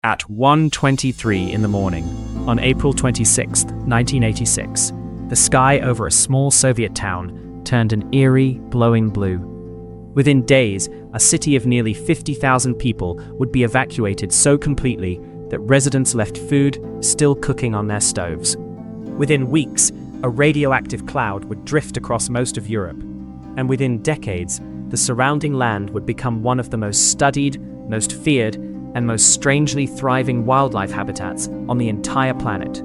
At 1:23 in the morning, on April 26, 1986, the sky over a small Soviet town turned an eerie, glowing blue. Within days, a city of nearly 50,000 people would be evacuated so completely that residents left food still cooking on their stoves. Within weeks, a radioactive cloud would drift across most of Europe, and within decades, the surrounding land would become one of the most studied, most feared, and most strangely thriving wildlife habitats on the entire planet.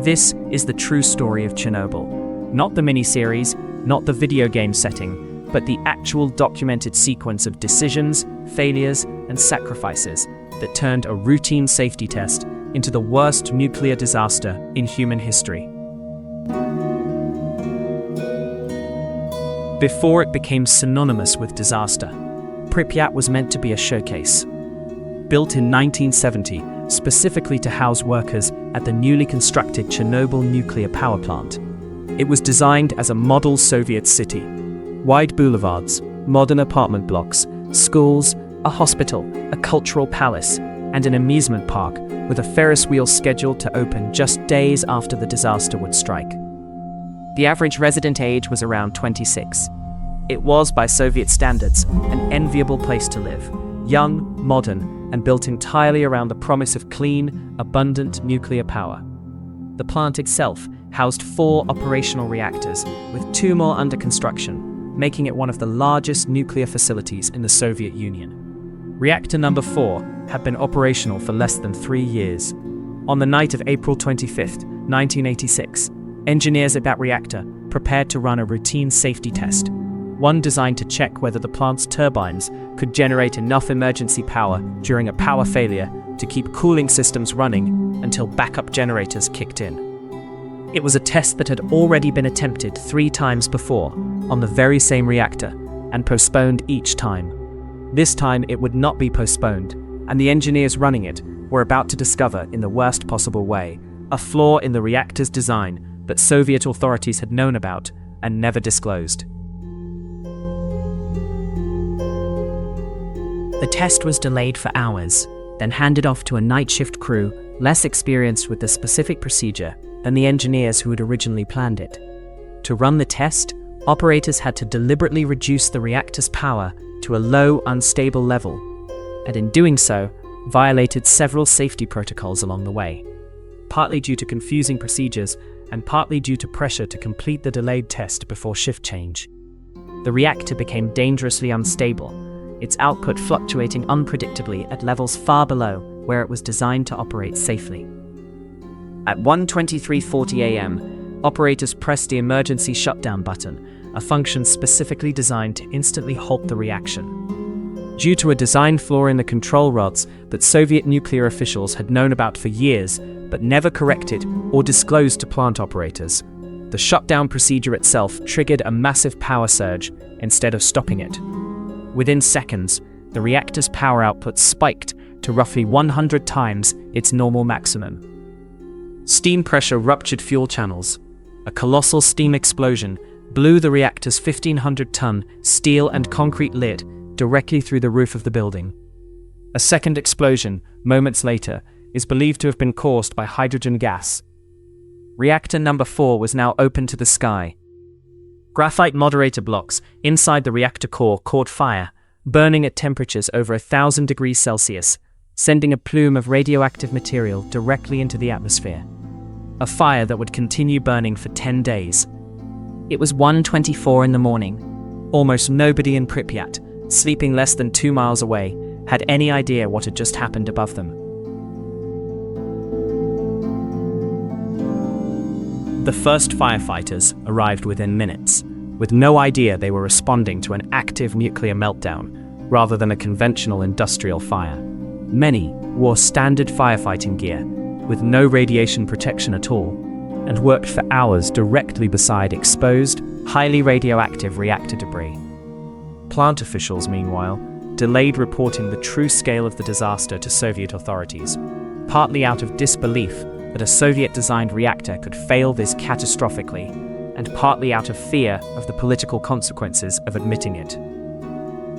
This is the true story of Chernobyl. Not the miniseries, not the video game setting, but the actual documented sequence of decisions, failures, and sacrifices that turned a routine safety test into the worst nuclear disaster in human history. Before it became synonymous with disaster, Pripyat was meant to be a showcase. Built in 1970 specifically to house workers at the newly constructed Chernobyl Nuclear Power Plant, it was designed as a model Soviet city. Wide boulevards, modern apartment blocks, schools, a hospital, a cultural palace, and an amusement park with a Ferris wheel scheduled to open just days after the disaster would strike. The average resident age was around 26. It was, by Soviet standards, an enviable place to live, young, modern, and built entirely around the promise of clean, abundant nuclear power. The plant itself housed 4 operational reactors, with 2 more under construction, making it one of the largest nuclear facilities in the Soviet Union. Reactor number 4 had been operational for less than 3 years. On the night of April 25, 1986, engineers at that reactor prepared to run a routine safety test, one designed to check whether the plant's turbines could generate enough emergency power during a power failure to keep cooling systems running until backup generators kicked in. It was a test that had already been attempted 3 times before on the very same reactor and postponed each time. This time it would not be postponed, and the engineers running it were about to discover, in the worst possible way, a flaw in the reactor's design that Soviet authorities had known about and never disclosed. The test was delayed for hours, then handed off to a night shift crew less experienced with the specific procedure than the engineers who had originally planned it. To run the test, operators had to deliberately reduce the reactor's power to a low, unstable level, and in doing so, violated several safety protocols along the way, partly due to confusing procedures and partly due to pressure to complete the delayed test before shift change. The reactor became dangerously unstable, its output fluctuating unpredictably at levels far below where it was designed to operate safely. At 1:23:40 a.m., operators pressed the emergency shutdown button, a function specifically designed to instantly halt the reaction. Due to a design flaw in the control rods that Soviet nuclear officials had known about for years but never corrected or disclosed to plant operators, the shutdown procedure itself triggered a massive power surge instead of stopping it. Within seconds, the reactor's power output spiked to roughly 100 times its normal maximum. Steam pressure ruptured fuel channels. A colossal steam explosion blew the reactor's 1,500-ton steel and concrete lid directly through the roof of the building. A second explosion, moments later, is believed to have been caused by hydrogen gas. Reactor number 4 was now open to the sky. Graphite moderator blocks inside the reactor core caught fire, burning at temperatures over 1,000 degrees Celsius, sending a plume of radioactive material directly into the atmosphere. A fire that would continue burning for 10 days. It was 1:24 in the morning. Almost nobody in Pripyat, sleeping less than 2 miles away, had any idea what had just happened above them. The first firefighters arrived within minutes, with no idea they were responding to an active nuclear meltdown rather than a conventional industrial fire. Many wore standard firefighting gear, with no radiation protection at all, and worked for hours directly beside exposed, highly radioactive reactor debris. Plant officials, meanwhile, delayed reporting the true scale of the disaster to Soviet authorities, partly out of disbelief that a Soviet-designed reactor could fail this catastrophically, and partly out of fear of the political consequences of admitting it.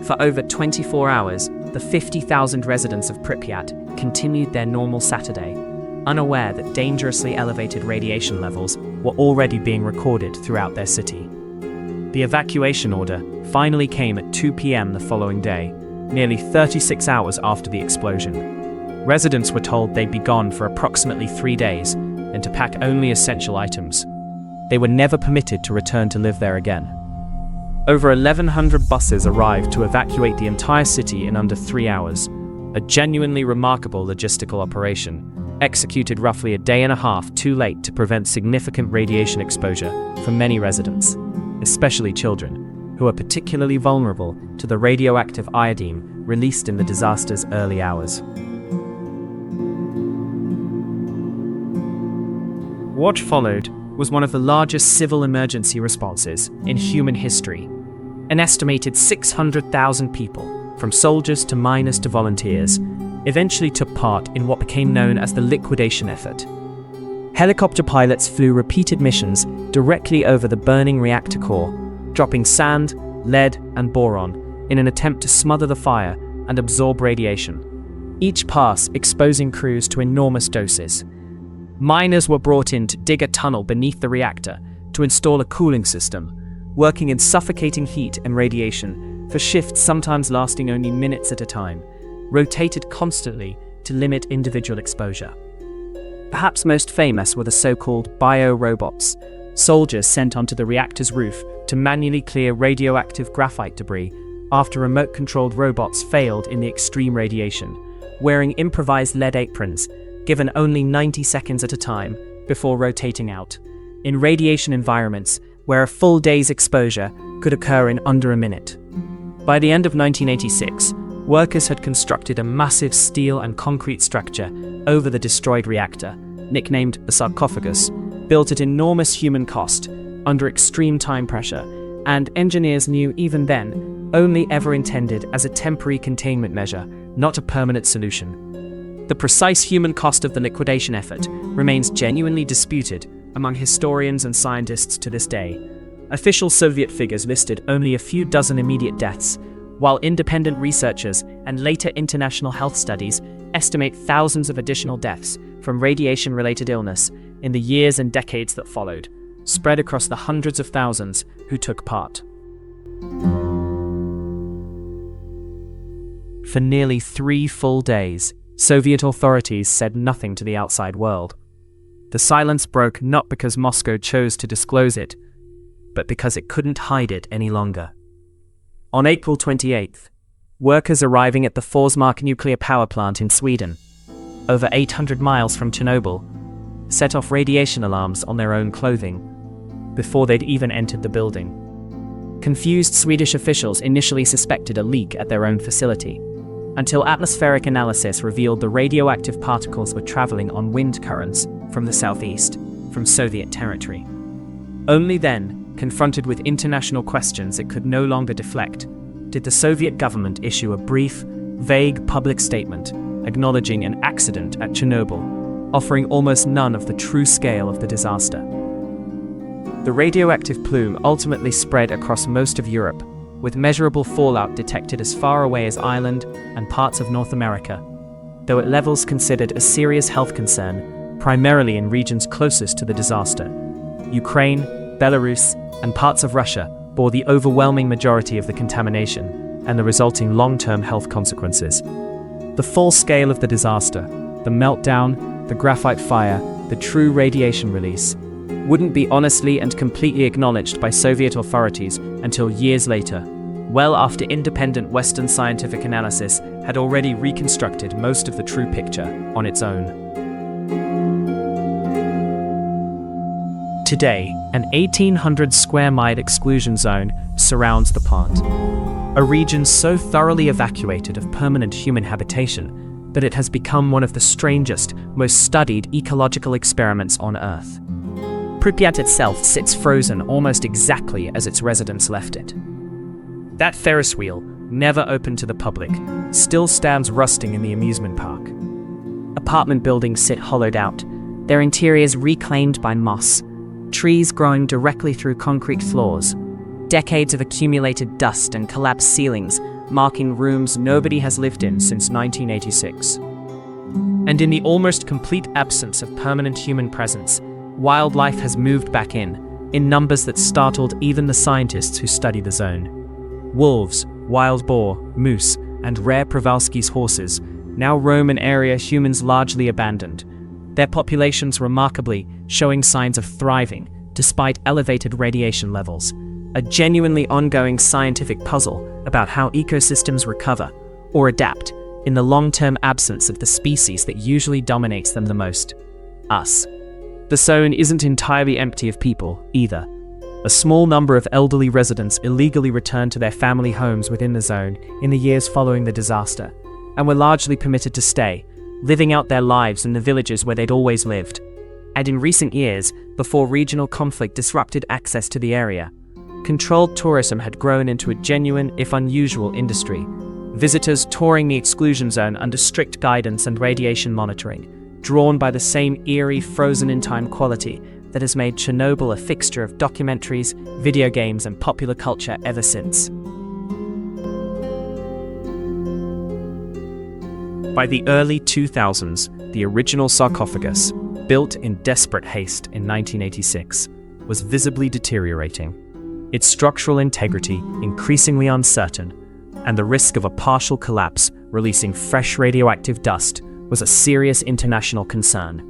For over 24 hours, the 50,000 residents of Pripyat continued their normal Saturday, unaware that dangerously elevated radiation levels were already being recorded throughout their city. The evacuation order finally came at 2 p.m. the following day, nearly 36 hours after the explosion. Residents were told they'd be gone for approximately 3 days and to pack only essential items. They were never permitted to return to live there again. Over 1,100 buses arrived to evacuate the entire city in under 3 hours, a genuinely remarkable logistical operation, executed roughly a day and a half too late to prevent significant radiation exposure for many residents, especially children, who are particularly vulnerable to the radioactive iodine released in the disaster's early hours. What followed was one of the largest civil emergency responses in human history. An estimated 600,000 people, from soldiers to miners to volunteers, eventually took part in what became known as the liquidation effort. Helicopter pilots flew repeated missions directly over the burning reactor core, dropping sand, lead, and boron in an attempt to smother the fire and absorb radiation, each pass exposing crews to enormous doses. Miners were brought in to dig a tunnel beneath the reactor to install a cooling system, working in suffocating heat and radiation for shifts sometimes lasting only minutes at a time, rotated constantly to limit individual exposure. Perhaps most famous were the so-called bio-robots, soldiers sent onto the reactor's roof to manually clear radioactive graphite debris after remote-controlled robots failed in the extreme radiation, wearing improvised lead aprons, given only 90 seconds at a time before rotating out, in radiation environments where a full day's exposure could occur in under a minute. By the end of 1986, workers had constructed a massive steel and concrete structure over the destroyed reactor, nicknamed the sarcophagus, built at enormous human cost, under extreme time pressure, and engineers knew even then only ever intended as a temporary containment measure, not a permanent solution. The precise human cost of the liquidation effort remains genuinely disputed among historians and scientists to this day. Official Soviet figures listed only a few dozen immediate deaths, while independent researchers and later international health studies estimate thousands of additional deaths from radiation-related illness in the years and decades that followed, spread across the hundreds of thousands who took part. For nearly 3 full days, Soviet authorities said nothing to the outside world. The silence broke not because Moscow chose to disclose it, but because it couldn't hide it any longer. On April 28th, workers arriving at the Forsmark Nuclear Power Plant in Sweden, over 800 miles from Chernobyl, set off radiation alarms on their own clothing before they'd even entered the building. Confused Swedish officials initially suspected a leak at their own facility, until atmospheric analysis revealed the radioactive particles were traveling on wind currents from the southeast, from Soviet territory. Only then, confronted with international questions it could no longer deflect, did the Soviet government issue a brief, vague public statement acknowledging an accident at Chernobyl, offering almost none of the true scale of the disaster. The radioactive plume ultimately spread across most of Europe, with measurable fallout detected as far away as Ireland and parts of North America, though at levels considered a serious health concern, primarily in regions closest to the disaster. Ukraine, Belarus, and parts of Russia bore the overwhelming majority of the contamination and the resulting long-term health consequences. The full scale of the disaster, the meltdown, the graphite fire, the true radiation release, wouldn't be honestly and completely acknowledged by Soviet authorities until years later, well after independent Western scientific analysis had already reconstructed most of the true picture on its own. Today, an 1,800 square mile exclusion zone surrounds the plant, a region so thoroughly evacuated of permanent human habitation that it has become one of the strangest, most studied ecological experiments on Earth. Pripyat itself sits frozen almost exactly as its residents left it. That Ferris wheel, never open to the public, still stands rusting in the amusement park. Apartment buildings sit hollowed out, their interiors reclaimed by moss, trees growing directly through concrete floors. Decades of accumulated dust and collapsed ceilings marking rooms nobody has lived in since 1986. And in the almost complete absence of permanent human presence, wildlife has moved back in numbers that startled even the scientists who study the zone. Wolves, wild boar, moose, and rare Przewalski's horses now roam an area humans largely abandoned, their populations remarkably showing signs of thriving despite elevated radiation levels, a genuinely ongoing scientific puzzle about how ecosystems recover or adapt in the long-term absence of the species that usually dominates them the most: us. The zone isn't entirely empty of people, either. A small number of elderly residents illegally returned to their family homes within the zone in the years following the disaster, and were largely permitted to stay, living out their lives in the villages where they'd always lived. And in recent years, before regional conflict disrupted access to the area, controlled tourism had grown into a genuine, if unusual, industry. Visitors touring the exclusion zone under strict guidance and radiation monitoring, drawn by the same eerie, frozen-in-time quality that has made Chernobyl a fixture of documentaries, video games, and popular culture ever since. By the early 2000s, the original sarcophagus, built in desperate haste in 1986, was visibly deteriorating, its structural integrity increasingly uncertain, and the risk of a partial collapse releasing fresh radioactive dust was a serious international concern.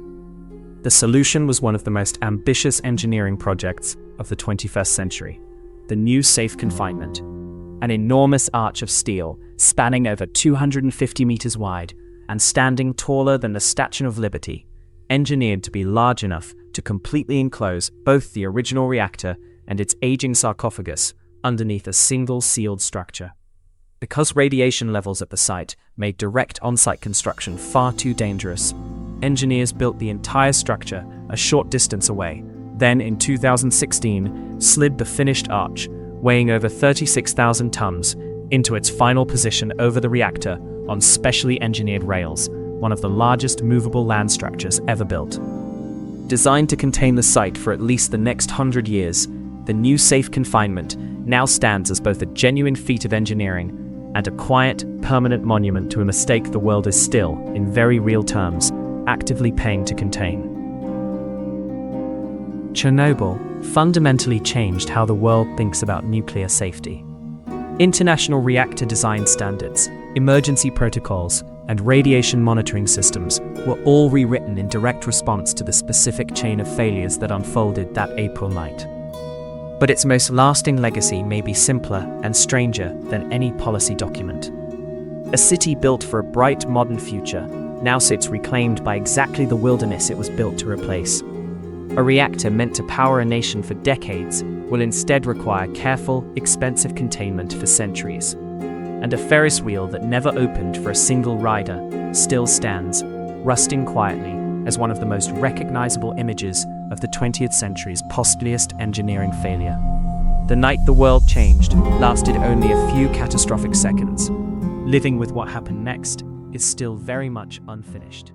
The solution was one of the most ambitious engineering projects of the 21st century: the new safe confinement, an enormous arch of steel spanning over 250 meters wide and standing taller than the Statue of Liberty, engineered to be large enough to completely enclose both the original reactor and its aging sarcophagus underneath a single sealed structure. Because radiation levels at the site made direct on-site construction far too dangerous, engineers built the entire structure a short distance away, then in 2016 slid the finished arch, weighing over 36,000 tons, into its final position over the reactor on specially engineered rails, one of the largest movable land structures ever built. Designed to contain the site for at least the next 100 years, the new safe confinement now stands as both a genuine feat of engineering and a quiet, permanent monument to a mistake the world is still, in very real terms, actively paying to contain. Chernobyl fundamentally changed how the world thinks about nuclear safety. International reactor design standards, emergency protocols, and radiation monitoring systems were all rewritten in direct response to the specific chain of failures that unfolded that April night. But its most lasting legacy may be simpler and stranger than any policy document. A city built for a bright, modern future now sits reclaimed by exactly the wilderness it was built to replace. A reactor meant to power a nation for decades will instead require careful, expensive containment for centuries. And a Ferris wheel that never opened for a single rider still stands, rusting quietly, as one of the most recognizable images of the 20th century's costliest engineering failure. The night the world changed lasted only a few catastrophic seconds. Living with what happened next is still very much unfinished.